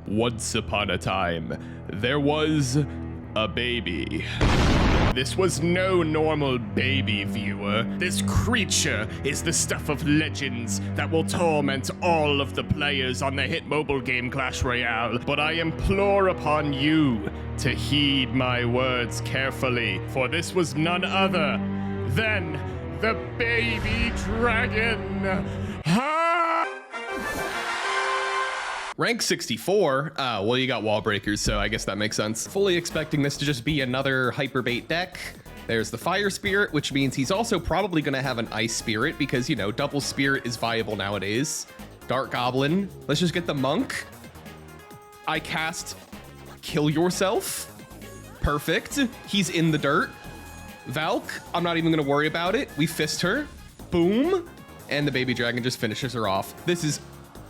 Once upon a time, there was a baby. This was no normal baby, viewer. This creature is the stuff of legends that will torment all of the players on the hit mobile game Clash Royale. But I implore upon you to heed my words carefully, for this was none other than the baby dragon. Rank 64? Well, you got wall breakers, so I guess that makes sense. Fully expecting this to just be another hyperbait deck. There's the fire spirit, which means he's also probably gonna have an ice spirit because, you know, double spirit is viable nowadays. Dark goblin. Let's just get the monk. I cast kill yourself. Perfect. He's in the dirt. Valk, I'm not even gonna worry about it. We fist her. Boom. And the baby dragon just finishes her off. This is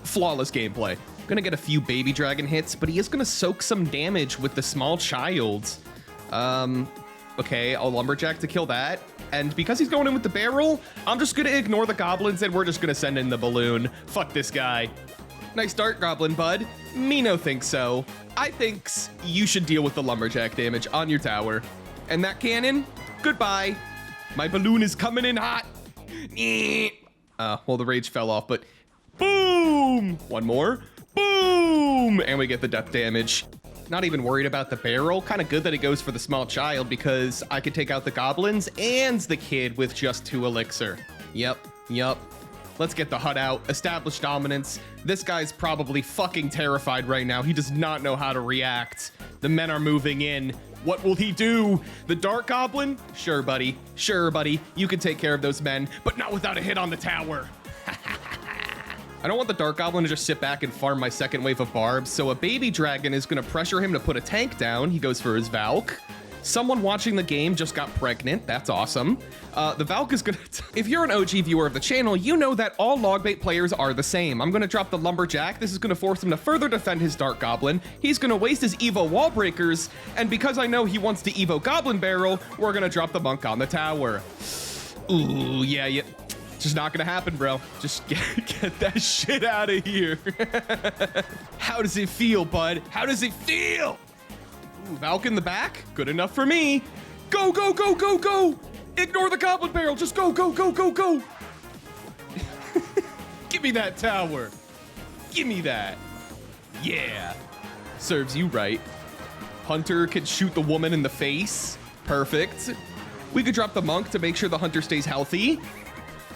flawless gameplay. Gonna get a few baby dragon hits, but he is gonna soak some damage with the small child. Okay, I'll lumberjack to kill that. And because he's going in with the barrel, I'm just gonna ignore the goblins and we're just gonna send in the balloon. Fuck this guy. Nice dart, goblin bud. Me no think so. I thinks you should deal with the lumberjack damage on your tower. And that cannon, goodbye. My balloon is coming in hot. Well, the rage fell off, but boom! One more. Boom! And we get the death damage. Not even worried about the barrel. Kind of good that it goes for the small child because I could take out the goblins and the kid with just 2 elixir. Yep. Let's get the hut out. Establish dominance. This guy's probably fucking terrified right now. He does not know how to react. The men are moving in. What will he do? The dark goblin? Sure, buddy. You can take care of those men, but not without a hit on the tower. I don't want the dark goblin to just sit back and farm my second wave of barbs, so a baby dragon is gonna pressure him to put a tank down. He goes for his Valk. Someone watching the game just got pregnant. That's awesome. The Valk is gonna... If you're an OG viewer of the channel, you know that all logbait players are the same. I'm gonna drop the lumberjack. This is gonna force him to further defend his dark goblin. He's gonna waste his Evo wall breakers, and because I know he wants to Evo goblin barrel, we're gonna drop the monk on the tower. Ooh, yeah. Just not gonna happen, bro. Just get that shit out of here. How does it feel, bud? How does it feel? Ooh, Valk in the back. Good enough for me. Go. Ignore the goblin barrel. Just go. Give me that tower. Give me that. Yeah. Serves you right. Hunter can shoot the woman in the face. Perfect. We could drop the monk to make sure the hunter stays healthy.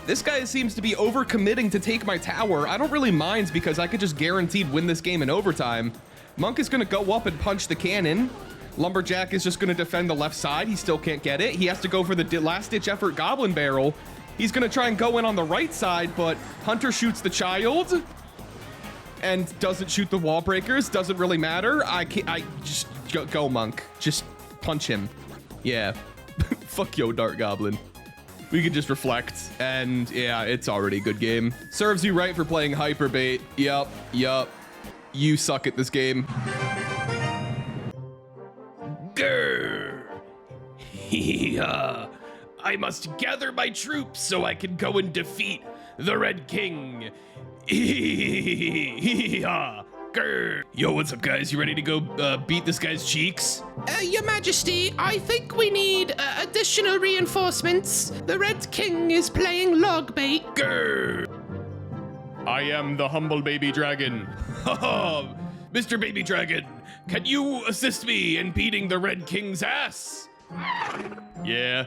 This guy seems to be overcommitting to take my tower. I don't really mind because I could just guaranteed win this game in overtime. Monk is gonna go up and punch the cannon. Lumberjack is just gonna defend the left side. He still can't get it. He has to go for the last-ditch effort goblin barrel. He's gonna try and go in on the right side, but Hunter shoots the child and doesn't shoot the wall breakers. Doesn't really matter. I just go Monk. Just punch him. Yeah. Fuck yo, Dark Goblin. We can just reflect, and yeah, it's already a good game. Serves you right for playing hyperbait. Yup. You suck at this game. Grr. I must gather my troops so I can go and defeat the Red King. Grr. Yo, what's up, guys? You ready to go beat this guy's cheeks? Your Majesty, I think we need additional reinforcements. The Red King is playing log bait. Grr. I am the humble baby dragon. Mr. Baby Dragon, can you assist me in beating the Red King's ass? Yeah.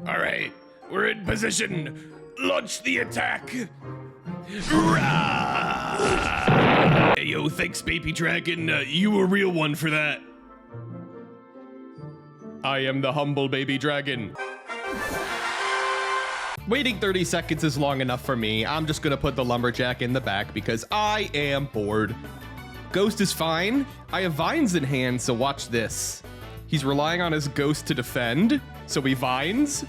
All right, we're in position. Launch the attack. Hey, yo, thanks, Baby Dragon. You a real one for that. I am the humble baby dragon. Waiting 30 seconds is long enough for me. I'm just gonna put the lumberjack in the back because I am bored. Ghost is fine. I have vines in hand, so watch this. He's relying on his ghost to defend, so he vines.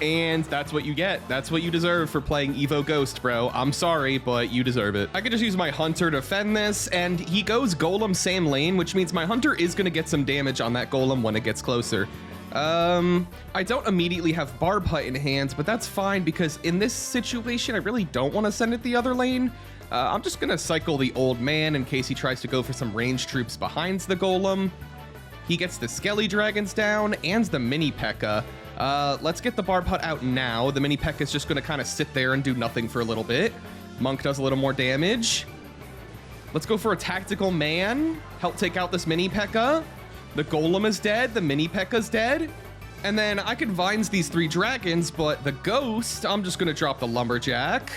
And that's what you get. That's what you deserve for playing Evo Ghost, bro. I'm sorry, but you deserve it. I could just use my Hunter to defend this, and he goes Golem same lane, which means my Hunter is gonna get some damage on that Golem when it gets closer. I don't immediately have Barb Hut in hand, but that's fine because in this situation, I really don't want to send it the other lane. I'm just gonna cycle the old man in case he tries to go for some ranged troops behind the golem. He gets the skelly dragons down and the mini P.E.K.K.A. Let's get the Barb hut out now. The mini P.E.K.K.A. is just gonna kind of sit there and do nothing for a little bit. Monk does a little more damage. Let's go for a tactical man. Help take out this mini P.E.K.K.A. The golem is dead. The mini P.E.K.K.A.'s dead. And then I can vines these 3 dragons, but the ghost, I'm just gonna drop the lumberjack.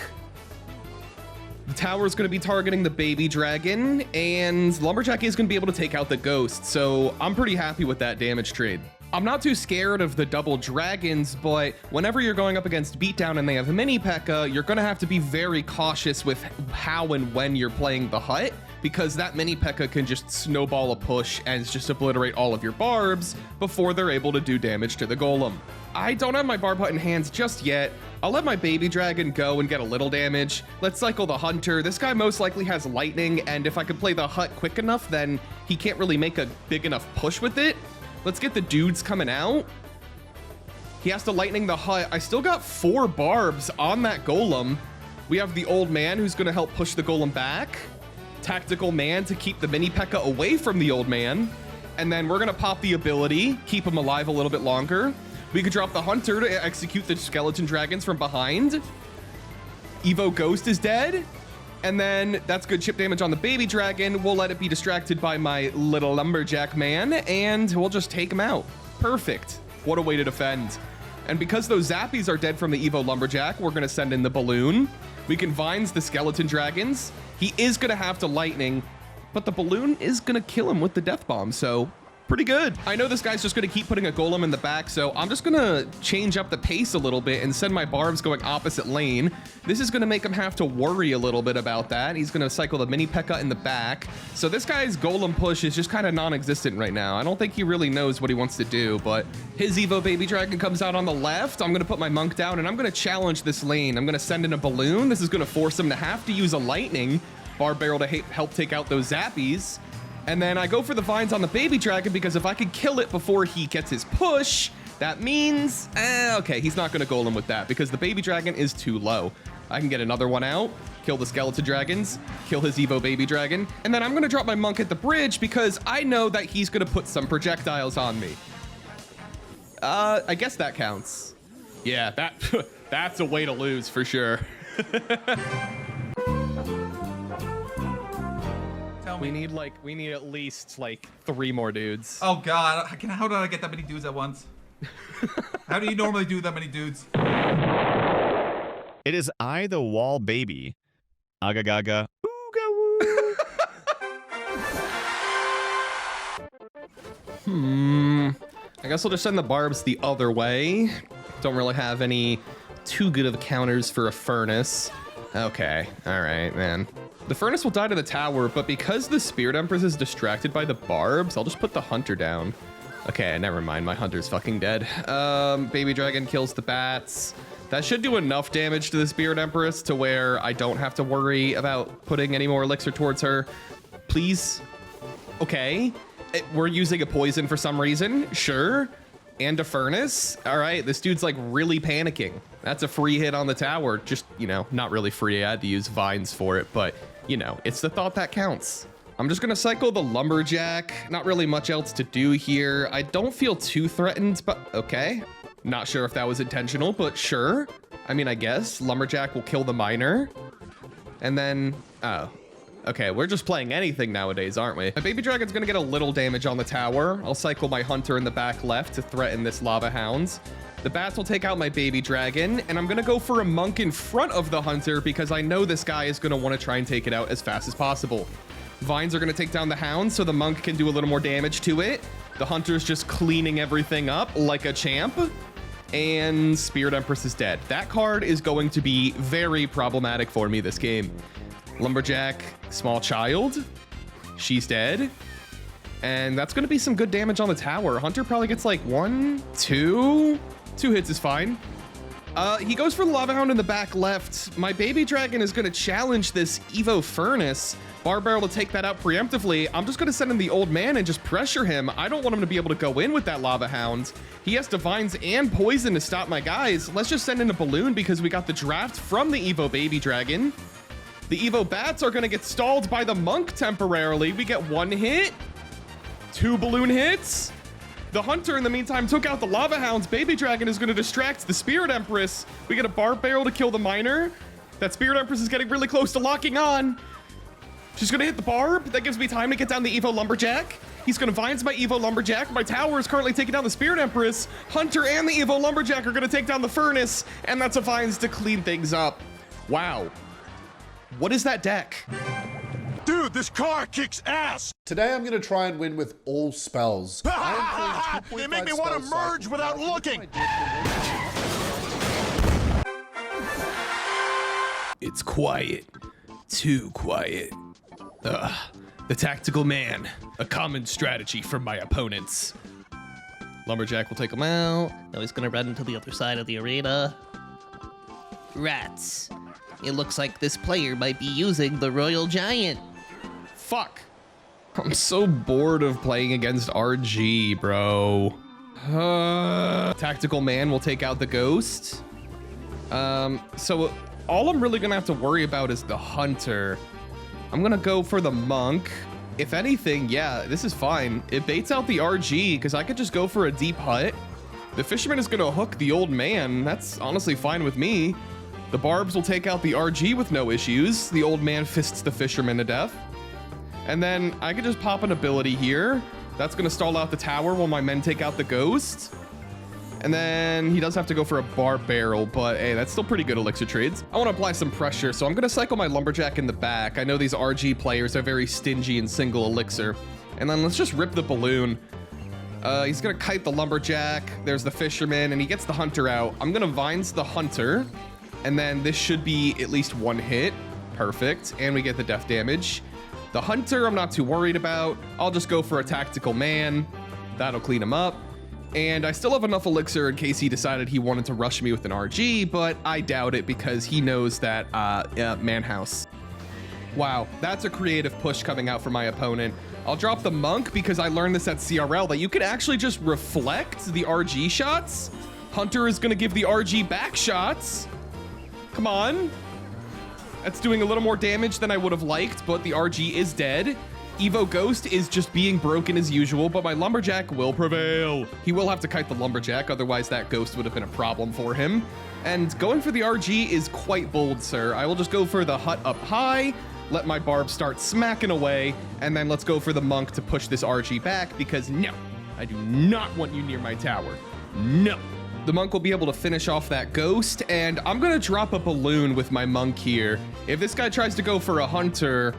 The tower is going to be targeting the baby dragon, and Lumberjack is going to be able to take out the ghost, so I'm pretty happy with that damage trade. I'm not too scared of the double dragons, but whenever you're going up against Beatdown and they have a mini P.E.K.K.A., you're going to have to be very cautious with how and when you're playing the hut, because that mini P.E.K.K.A. can just snowball a push and just obliterate all of your barbs before they're able to do damage to the golem. I don't have my Barb hut in hands just yet. I'll let my baby dragon go and get a little damage. Let's cycle the hunter. This guy most likely has lightning, and if I could play the hut quick enough, then he can't really make a big enough push with it. Let's get the dudes coming out. He has to lightning the hut. I still got 4 barbs on that golem. We have the old man who's gonna help push the golem back. Tactical man to keep the mini P.E.K.K.A. away from the old man. And then we're gonna pop the ability, keep him alive a little bit longer. We could drop the hunter to execute the skeleton dragons from behind. Evo Ghost is dead. And then that's good chip damage on the baby dragon. We'll let it be distracted by my little lumberjack man, and we'll just take him out. Perfect. What a way to defend. And because those zappies are dead from the Evo lumberjack, we're gonna send in the balloon. We can vines the skeleton dragons. He is gonna have to lightning, but the balloon is gonna kill him with the death bomb, so pretty good. I know this guy's just gonna keep putting a golem in the back, so I'm just gonna change up the pace a little bit and send my barbs going opposite lane. This is gonna make him have to worry a little bit about that. He's gonna cycle the mini P.E.K.K.A. in the back. So this guy's golem push is just kind of non-existent right now. I don't think he really knows what he wants to do, but his Evo baby dragon comes out on the left. I'm gonna put my monk down and I'm gonna challenge this lane. I'm gonna send in a balloon. This is gonna force him to have to use a lightning Barb barrel to help take out those zappies. And then I go for the vines on the baby dragon because if I could kill it before he gets his push, that means, okay, he's not gonna golem with that because the baby dragon is too low. I can get another one out, kill the skeleton dragons, kill his Evo baby dragon, and then I'm gonna drop my monk at the bridge because I know that he's gonna put some projectiles on me. I guess that counts. Yeah, that's a way to lose for sure. We need at least like 3 more dudes. Oh god, how did I get that many dudes at once? How do you normally do that many dudes? It is I, the wall baby. Aga gaga. Ooga woo. I guess I'll just send the barbs the other way. Don't really have any too good of counters for a furnace. Okay, all right, man. The furnace will die to the tower, but because the Spirit Empress is distracted by the barbs, I'll just put the hunter down. Okay, never mind, my hunter's fucking dead. Baby dragon kills the bats. That should do enough damage to the Spirit Empress to where I don't have to worry about putting any more elixir towards her. Please. Okay, we're using a poison for some reason, sure. And a furnace. All right, this dude's like really panicking. That's a free hit on the tower. Just, you know, not really free. I had to use vines for it, but you know, it's the thought that counts. I'm just gonna cycle the lumberjack. Not really much else to do here. I don't feel too threatened, but okay. Not sure if that was intentional, but sure. I mean, I guess lumberjack will kill the miner. And then, oh. Okay, we're just playing anything nowadays, aren't we? My baby dragon's gonna get a little damage on the tower. I'll cycle my hunter in the back left to threaten this lava hound. The bats will take out my baby dragon, and I'm gonna go for a monk in front of the hunter because I know this guy is gonna wanna try and take it out as fast as possible. Vines are gonna take down the hound so the monk can do a little more damage to it. The hunter's just cleaning everything up like a champ. And Spirit Empress is dead. That card is going to be very problematic for me this game. Lumberjack, small child, she's dead. And that's gonna be some good damage on the tower. Hunter probably gets like 1, 2 hits is fine. He goes for the lava hound in the back left. My baby dragon is gonna challenge this Evo furnace. Barb barrel to take that out preemptively. I'm just gonna send in the old man and just pressure him. I don't want him to be able to go in with that lava hound. He has divines and poison to stop my guys. Let's just send in a balloon because we got the draft from the Evo baby dragon. The Evo bats are gonna get stalled by the monk temporarily. We get 1 hit, 2 balloon hits. The hunter, in the meantime, took out the lava hounds. Baby dragon is gonna distract the spirit empress. We get a barb barrel to kill the miner. That spirit empress is getting really close to locking on. She's gonna hit the barb. That gives me time to get down the Evo lumberjack. He's gonna vines my Evo lumberjack. My tower is currently taking down the spirit empress. Hunter and the Evo lumberjack are gonna take down the furnace, and that's a vines to clean things up. Wow. What is that deck? Dude, this car kicks ass! Today I'm gonna try and win with all spells. They make me want to merge without looking! It's quiet. Too quiet. Ugh. The tactical man. A common strategy for my opponents. Lumberjack will take him out. Now he's gonna run to the other side of the arena. Rats. It looks like this player might be using the Royal Giant. Fuck. I'm so bored of playing against RG, bro. Tactical man will take out the ghost. So all I'm really gonna have to worry about is the hunter. I'm gonna go for the monk. If anything, yeah, this is fine. It baits out the RG because I could just go for a deep hut. The fisherman is gonna hook the old man. That's honestly fine with me. The barbs will take out the RG with no issues. The old man fists the fisherman to death. And then I could just pop an ability here. That's gonna stall out the tower while my men take out the ghost. And then he does have to go for a barb barrel, but hey, that's still pretty good elixir trades. I want to apply some pressure, so I'm gonna cycle my lumberjack in the back. I know these RG players are very stingy in single elixir. And then let's just rip the balloon. He's gonna kite the lumberjack. There's the fisherman, and he gets the hunter out. I'm gonna vines the hunter, and then this should be at least 1 hit. Perfect, and we get the death damage. The hunter, I'm not too worried about. I'll just go for a tactical man. That'll clean him up. And I still have enough elixir in case he decided he wanted to rush me with an RG, but I doubt it because he knows that manhouse. Wow, that's a creative push coming out from my opponent. I'll drop the monk because I learned this at CRL that you can actually just reflect the RG shots. Hunter is gonna give the RG back shots. Come on. That's doing a little more damage than I would have liked, but the RG is dead. Evo Ghost is just being broken as usual, but my lumberjack will prevail. He will have to kite the lumberjack, otherwise that ghost would have been a problem for him. And going for the RG is quite bold, sir. I will just go for the hut up high, let my barb start smacking away, and then let's go for the monk to push this RG back because no, I do not want you near my tower. No. The monk will be able to finish off that ghost, and I'm gonna drop a balloon with my monk here. If this guy tries to go for a hunter,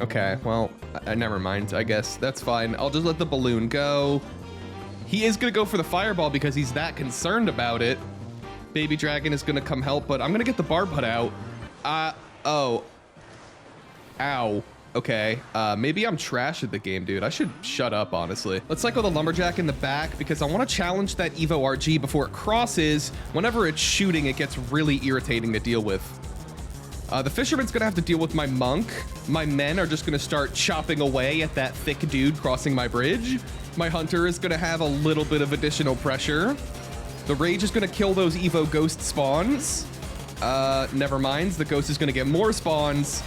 okay, well, never mind, I guess. That's fine. I'll just let the balloon go. He is gonna go for the fireball because he's that concerned about it. Baby dragon is gonna come help, but I'm gonna get the barb hut out. Oh. Ow. Okay, maybe I'm trash at the game, dude. I should shut up, honestly. Let's cycle the lumberjack in the back because I want to challenge that Evo RG before it crosses. Whenever it's shooting, it gets really irritating to deal with. The fisherman's gonna have to deal with my monk. My men are just gonna start chopping away at that thick dude crossing my bridge. My hunter is gonna have a little bit of additional pressure. The rage is gonna kill those Evo ghost spawns. Never mind, the ghost is gonna get more spawns.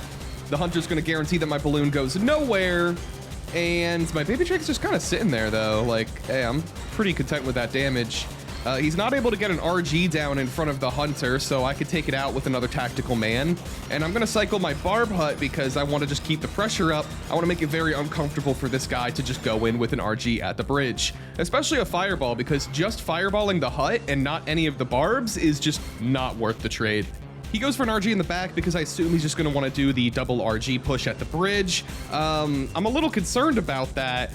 The hunter's gonna guarantee that my balloon goes nowhere. And my baby dragon's just kind of sitting there though. Like, hey, I'm pretty content with that damage. He's not able to get an RG down in front of the hunter, so I could take it out with another tactical man. And I'm gonna cycle my barb hut because I want to just keep the pressure up. I want to make it very uncomfortable for this guy to just go in with an RG at the bridge, especially a fireball, because just fireballing the hut and not any of the barbs is just not worth the trade. He goes for an RG in the back because I assume he's just going to want to do the double RG push at the bridge. I'm a little concerned about that.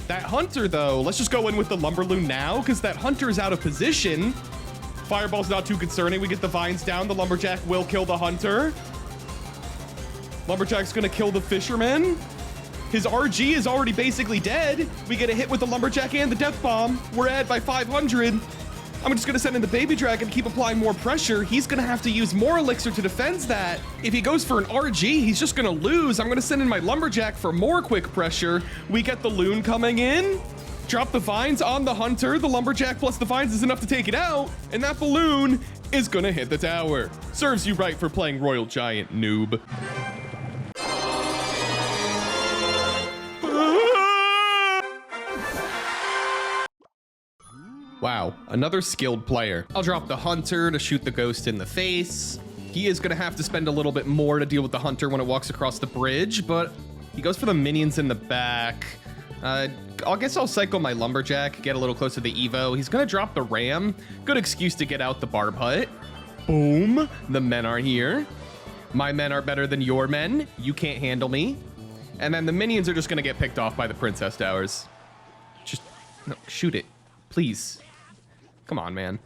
That hunter, though, let's just go in with the lumberloon now because that hunter is out of position. Fireball's not too concerning. We get the vines down. The lumberjack will kill the hunter. Lumberjack's going to kill the fisherman. His RG is already basically dead. We get a hit with the lumberjack and the death bomb. We're ahead by 500. I'm just gonna send in the baby dragon, keep applying more pressure. He's gonna have to use more elixir to defend that. If he goes for an RG, he's just gonna lose. I'm gonna send in my lumberjack for more quick pressure. We get the loon coming in. Drop the vines on the hunter. The lumberjack plus the vines is enough to take it out. And that balloon is gonna hit the tower. Serves you right for playing Royal Giant, noob. Wow, another skilled player. I'll drop the hunter to shoot the ghost in the face. He is gonna have to spend a little bit more to deal with the hunter when it walks across the bridge, but he goes for the minions in the back. I guess I'll cycle my lumberjack, get a little closer to the Evo. He's gonna drop the ram. Good excuse to get out the Barb hut. Boom, the men are here. My men are better than your men. You can't handle me. And then the minions are just gonna get picked off by the princess towers. Just, no, shoot it, please. Come on, man.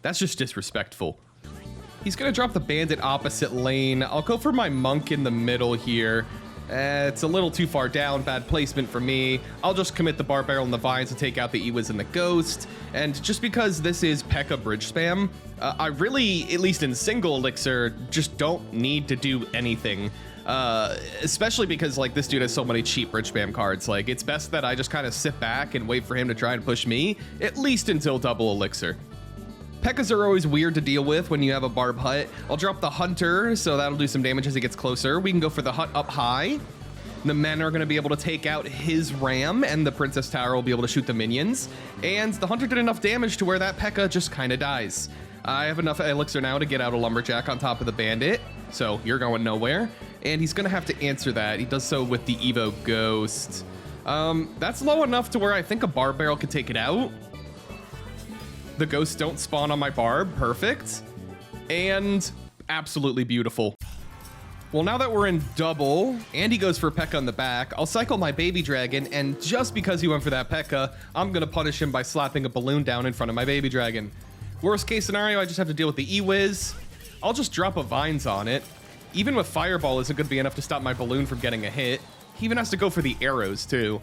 That's just disrespectful. He's gonna drop the bandit opposite lane. I'll go for my monk in the middle here. It's a little too far down, bad placement for me. I'll just commit the Barb Barrel and the Vines to take out the Ewiz and the Ghost. And just because this is P.E.K.K.A. bridge spam, I really, at least in single elixir, just don't need to do anything. Especially because like this dude has so many cheap bridge spam cards. Like it's best that I just kind of sit back and wait for him to try and push me, at least until double elixir. P.E.K.K.A.s are always weird to deal with when you have a Barb hut. I'll drop the hunter, so that'll do some damage as he gets closer. We can go for the hut up high. The men are gonna be able to take out his ram, and the princess tower will be able to shoot the minions. And the hunter did enough damage to where that P.E.K.K.A. just kind of dies. I have enough elixir now to get out a lumberjack on top of the bandit, so you're going nowhere. And he's gonna have to answer that. He does so with the Evo Ghost. That's low enough to where I think a Barb Barrel could take it out. The ghosts don't spawn on my Barb, perfect. And absolutely beautiful. Well, now that we're in double, and he goes for P.E.K.K.A. in the back, I'll cycle my baby dragon, and just because he went for that P.E.K.K.A., I'm gonna punish him by slapping a balloon down in front of my baby dragon. Worst case scenario, I just have to deal with the Ewiz. I'll just drop a Vines on it. Even with Fireball isn't gonna be enough to stop my balloon from getting a hit. He even has to go for the arrows too.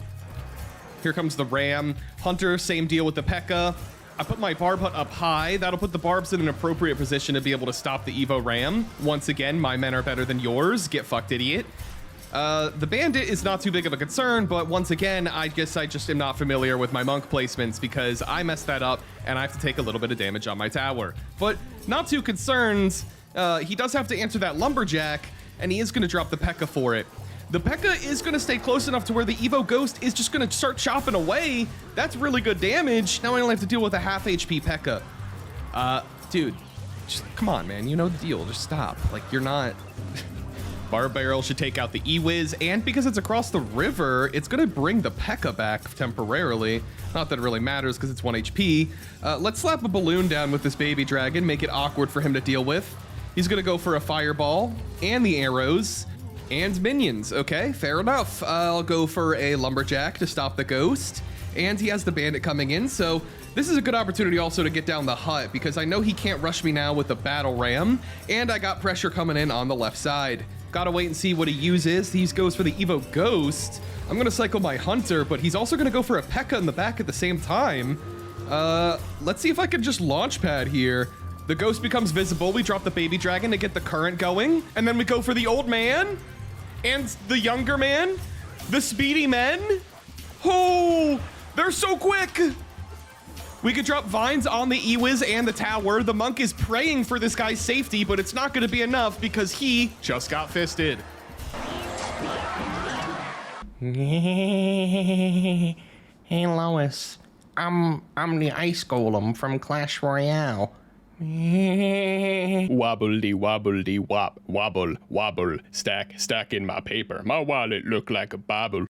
Here comes the ram. Hunter, same deal with the P.E.K.K.A. I put my Barb hut up high. That'll put the Barbs in an appropriate position to be able to stop the Evo Ram. Once again, my men are better than yours. Get fucked, idiot. The bandit is not too big of a concern, but once again, I guess I just am not familiar with my monk placements because I messed that up and I have to take a little bit of damage on my tower. But not too concerned. He does have to answer that lumberjack, and he is going to drop the P.E.K.K.A. for it. The P.E.K.K.A. is going to stay close enough to where the Evo Ghost is just going to start chopping away. That's really good damage. Now I only have to deal with a half HP P.E.K.K.A. Dude, just come on, man. You know the deal. Just stop. Like, you're not... Barb Barrel should take out the Ewiz, and because it's across the river, it's going to bring the P.E.K.K.A. back temporarily. Not that it really matters because it's 1 HP. Let's slap a balloon down with this baby dragon, make it awkward for him to deal with. He's going to go for a fireball and the arrows. And minions, okay, fair enough. I'll go for a lumberjack to stop the ghost. And he has the bandit coming in, so this is a good opportunity also to get down the hut because I know he can't rush me now with the battle ram, and I got pressure coming in on the left side. Gotta wait and see what he uses. He goes for the Evo Ghost. I'm gonna cycle my hunter, but he's also gonna go for a P.E.K.K.A. in the back at the same time. Let's see if I can just launch pad here. The ghost becomes visible. We drop the baby dragon to get the current going, and then we go for the old man. And the younger man, the speedy men. Oh, they're so quick. We could drop Vines on the Ewiz and the tower. The monk is praying for this guy's safety, but it's not going to be enough because he just got fisted. Hey Lois, I'm the ice golem from Clash Royale. Wobbledy wobbledy wop, wobble, wobble, stack in my paper. My wallet look like a bobble.